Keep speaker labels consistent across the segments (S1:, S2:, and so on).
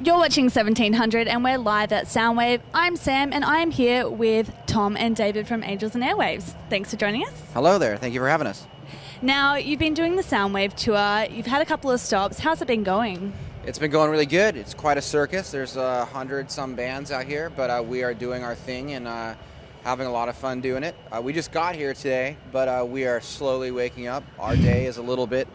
S1: You're watching 1700 and we're live at Soundwave. I'm Sam and I'm here with Tom and David from Angels and Airwaves. Thanks for joining us.
S2: Hello there. Thank you for having us.
S1: Now, you've been doing the Soundwave tour. You've had a couple of stops. How's it been going?
S2: It's been going really good. It's quite a circus. There's 100-some bands out here, but we are doing our thing and having a lot of fun doing it. We just got here today, but we are slowly waking up. Our day is a little bit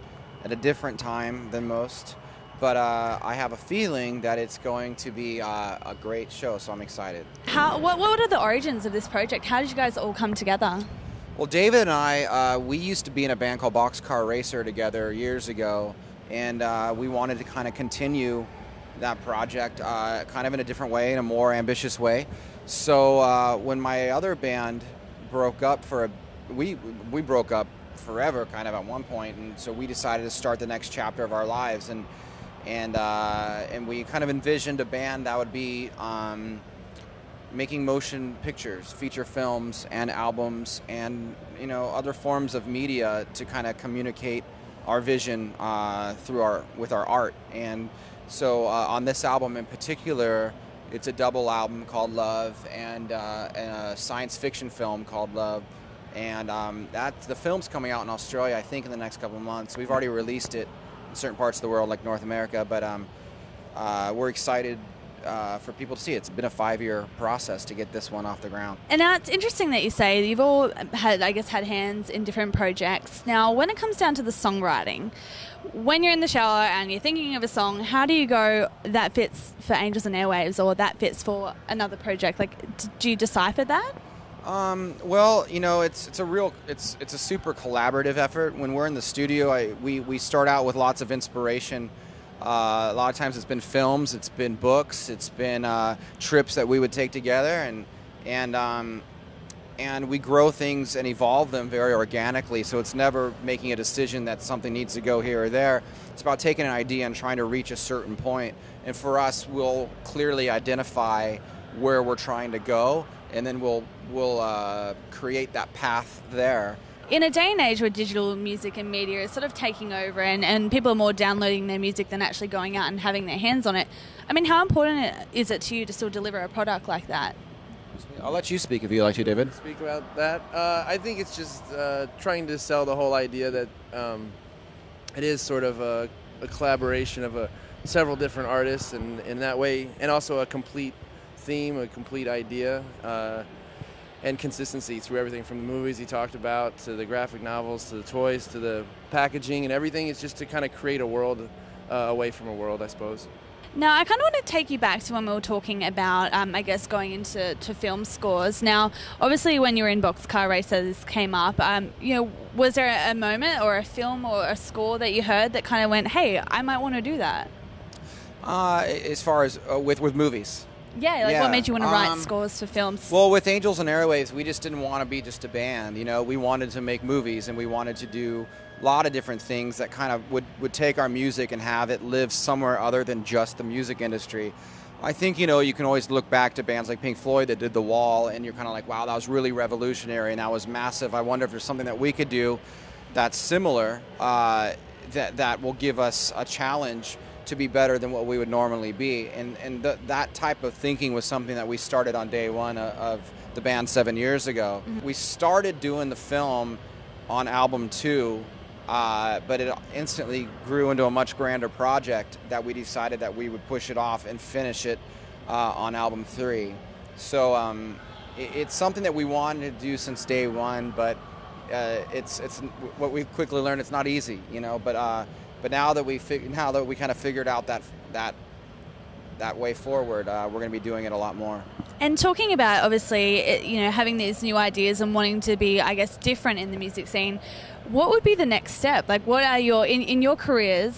S2: at a different time than most. But I have a feeling that it's going to be a great show, so I'm excited.
S1: What are the origins of this project? How did you guys all come together?
S2: Well, David and I, we used to be in a band called Boxcar Racer together years ago, and we wanted to kind of continue that project kind of in a different way, in a more ambitious way. So when my other band broke up we broke up forever kind of at one point, and so we decided to start the next chapter of our lives, and we kind of envisioned a band that would be making motion pictures, feature films, and albums, and other forms of media to kind of communicate our vision with our art. And so on this album in particular, it's a double album called Love and a science fiction film called Love. And the film's coming out in Australia, I think, in the next couple of months. We've already released it in certain parts of the world, like North America, but we're excited for people to see it. It's been a 5-year process to get this one off the ground. And now
S1: it's interesting that you say you've all had hands in different projects. Now, when it comes down to the songwriting, when you're in the shower and you're thinking of a song, how do you go, that fits for Angels and Airwaves, or that fits for another project? Like, do you decipher that?
S2: Well, it's a super collaborative effort. When we're in the studio, we start out with lots of inspiration. A lot of times it's been films, it's been books, it's been trips that we would take together, and we grow things and evolve them very organically. So it's never making a decision that something needs to go here or there. It's about taking an idea and trying to reach a certain point. And for us, we'll clearly identify where we're trying to go, and then we'll create that path there.
S1: In a day and age where digital music and media is sort of taking over and people are more downloading their music than actually going out and having their hands on it, I mean, how important is it to you to still deliver a product like that?
S2: I'll let you speak if you'd like to, David.
S3: Speak about that. I think it's just trying to sell the whole idea that it is sort of a collaboration of several different artists, and in that way, and also a complete theme, a complete idea, and consistency through everything from the movies he talked about to the graphic novels to the toys to the packaging and everything. It's just to kind of create a world away from a world, I suppose.
S1: Now, I kind of want to take you back to when we were talking about, going into film scores. Now, obviously, when you were in Boxcar Racer, this came up. Was there a moment or a film or a score that you heard that kind of went, hey, I might want to do that?
S2: As far as with movies.
S1: Yeah, what made you want to write scores for films?
S2: Well, with Angels and Airwaves, we just didn't want to be just a band. We wanted to make movies, and we wanted to do a lot of different things that kind of would take our music and have it live somewhere other than just the music industry. I think, you can always look back to bands like Pink Floyd that did The Wall, and you're kind of like, wow, that was really revolutionary, and that was massive. I wonder if there's something that we could do that's similar, that will give us a challenge to be better than what we would normally be. And that type of thinking was something that we started on day one of the band 7 years ago. Mm-hmm. We started doing the film on album 2, but it instantly grew into a much grander project that we decided that we would push it off and finish it on album 3. So it's something that we wanted to do since day one, but it's what we've quickly learned, it's not easy, But now that we kind of figured out that way forward, we're going to be doing it a lot more.
S1: And talking about, obviously, having these new ideas and wanting to be, different in the music scene, what would be the next step? Like, what are in your careers,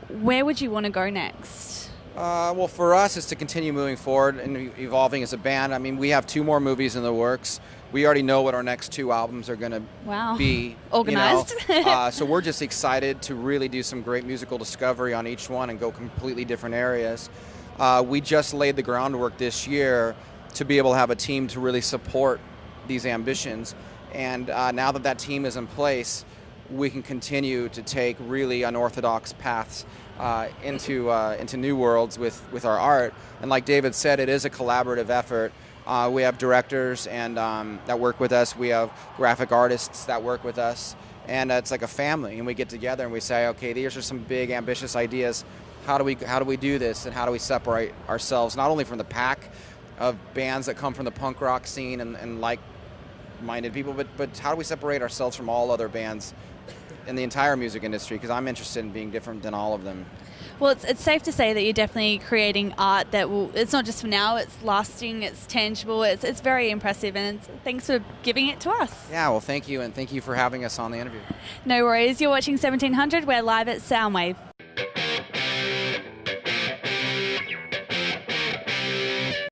S1: where would you want to go next?
S2: Well, for us, it's to continue moving forward and evolving as a band. I mean, we have 2 more movies in the works. We already know what our next 2 albums are going to be.
S1: Organized.
S2: So we're just excited to really do some great musical discovery on each one and go completely different areas. We just laid the groundwork this year to be able to have a team to really support these ambitions. And now that team is in place, we can continue to take really unorthodox paths into new worlds with our art. And like David said, it is a collaborative effort. We have directors and that work with us. We have graphic artists that work with us. And it's like a family, and we get together and we say, okay, these are some big, ambitious ideas. How do we do this, and how do we separate ourselves not only from the pack of bands that come from the punk rock scene and like-minded people, but how do we separate ourselves from all other bands in the entire music industry? Because I'm interested in being different than all of them.
S1: Well, it's safe to say that you're definitely creating art that it's not just for now, it's lasting, it's tangible, it's very impressive, and thanks for giving it to us.
S2: Yeah, well, thank you, and thank you for having us on the interview.
S1: No worries. You're watching 1700. We're live at Soundwave.